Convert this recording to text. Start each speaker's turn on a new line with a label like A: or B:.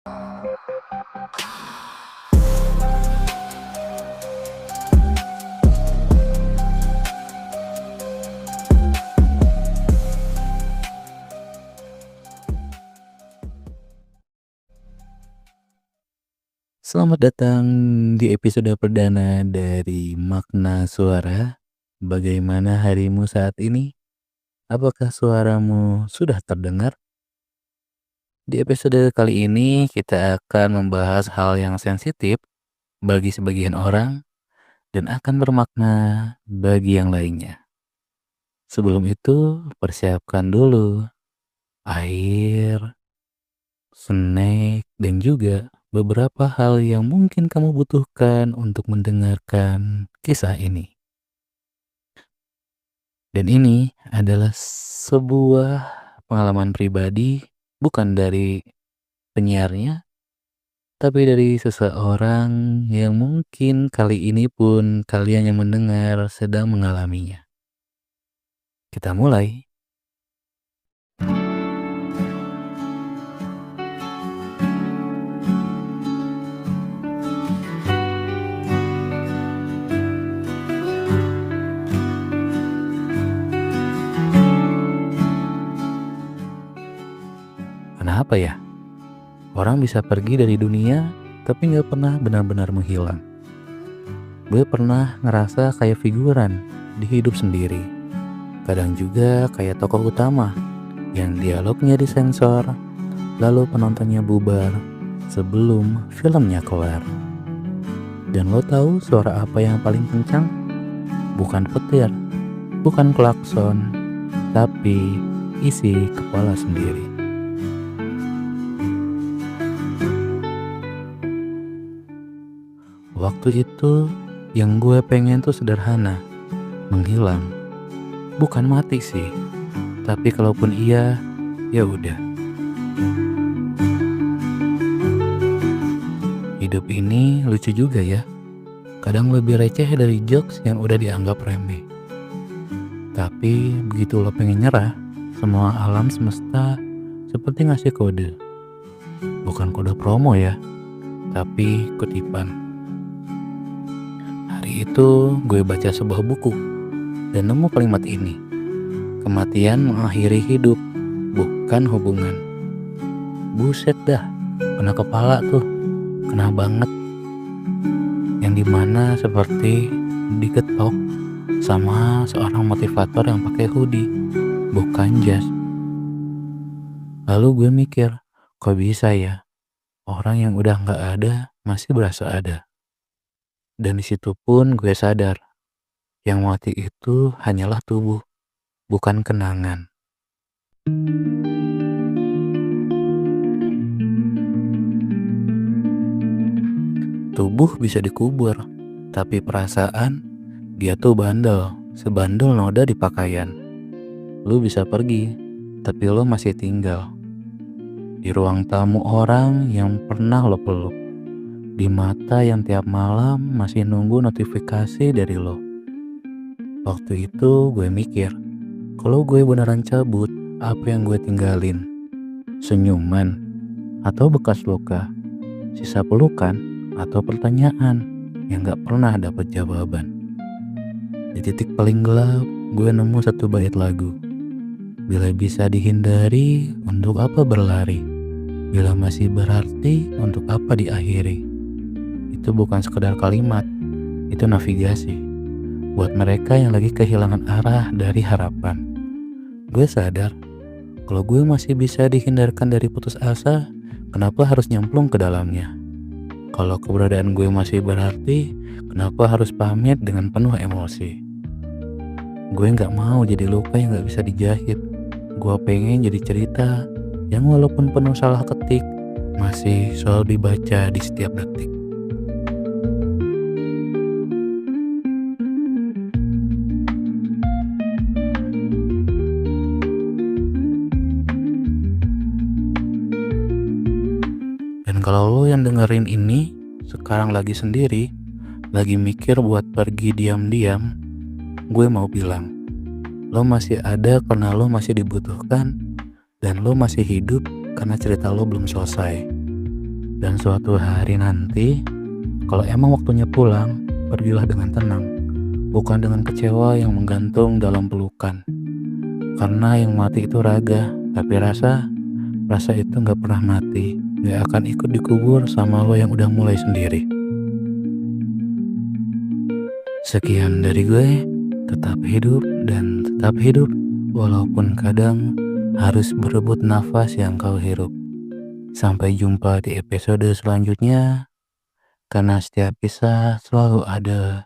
A: Selamat datang di episode perdana dari Makna Suara. Bagaimana harimu saat ini? Apakah suaramu sudah terdengar? Di episode kali ini kita akan membahas hal yang sensitif bagi sebagian orang dan akan bermakna bagi yang lainnya. Sebelum itu, persiapkan dulu air, snack, dan juga beberapa hal yang mungkin kamu butuhkan untuk mendengarkan kisah ini. Dan ini adalah sebuah pengalaman pribadi, bukan dari penyiarnya, tapi dari seseorang yang mungkin kali ini pun kalian yang mendengar sedang mengalaminya. Kita mulai. Kenapa ya? Orang bisa pergi dari dunia, tapi nggak pernah benar-benar menghilang. Gue pernah ngerasa kayak figuran di hidup sendiri. Kadang juga kayak tokoh utama yang dialognya disensor, lalu penontonnya bubar sebelum filmnya kelar. Dan lo tahu suara apa yang paling kencang? Bukan petir, bukan klakson, tapi isi kepala sendiri. Waktu itu yang gue pengen tuh sederhana, menghilang. Bukan mati sih, tapi kalaupun iya, ya udah. Hidup ini lucu juga ya. Kadang lebih receh dari jokes yang udah dianggap remeh. Tapi begitu lo pengen nyerah, semua alam semesta seperti ngasih kode. Bukan kode promo ya, tapi kutipan. Hari itu gue baca sebuah buku dan nemu kalimat ini. Kematian mengakhiri hidup, bukan hubungan. Buset dah, kena kepala tuh, kena banget. Yang dimana seperti diketok sama seorang motivator yang pakai hoodie, bukan jas. Lalu gue mikir, kok bisa ya orang yang udah gak ada masih berasa ada. Dan disitu pun gue sadar, yang mati itu hanyalah tubuh, bukan kenangan. Tubuh bisa dikubur, tapi perasaan, dia tuh bandel, sebandel noda di pakaian. Lu bisa pergi, tapi lo masih tinggal di ruang tamu orang yang pernah lo peluk, di mata yang tiap malam masih nunggu notifikasi dari lo. Waktu itu gue mikir, kalau gue beneran cabut, apa yang gue tinggalin? Senyuman atau bekas luka, sisa pelukan atau pertanyaan yang gak pernah dapat jawaban. Di titik paling gelap, gue nemu satu bait lagu. Bila bisa dihindari, untuk apa berlari? Bila masih berarti, untuk apa diakhiri? Itu bukan sekedar kalimat, itu navigasi. Buat mereka yang lagi kehilangan arah dari harapan. Gue sadar, kalau gue masih bisa dihindarkan dari putus asa, kenapa harus nyemplung ke dalamnya? Kalau keberadaan gue masih berarti, kenapa harus pamit dengan penuh emosi? Gue gak mau jadi luka yang gak bisa dijahit. Gue pengen jadi cerita yang walaupun penuh salah ketik, masih selalu dibaca di setiap detik. Dan kalau lo yang dengerin ini sekarang lagi sendiri, lagi mikir buat pergi diam-diam, gue mau bilang, lo masih ada karena lo masih dibutuhkan, dan lo masih hidup karena cerita lo belum selesai. Dan suatu hari nanti, kalau emang waktunya pulang, pergilah dengan tenang, bukan dengan kecewa yang menggantung dalam pelukan. Karena yang mati itu raga, tapi rasa itu nggak pernah mati, nggak akan ikut dikubur sama lo yang udah mulai sendiri. Sekian dari gue, tetap hidup dan tetap hidup, walaupun kadang harus berebut nafas yang kau hirup. Sampai jumpa di episode selanjutnya, karena setiap kisah selalu ada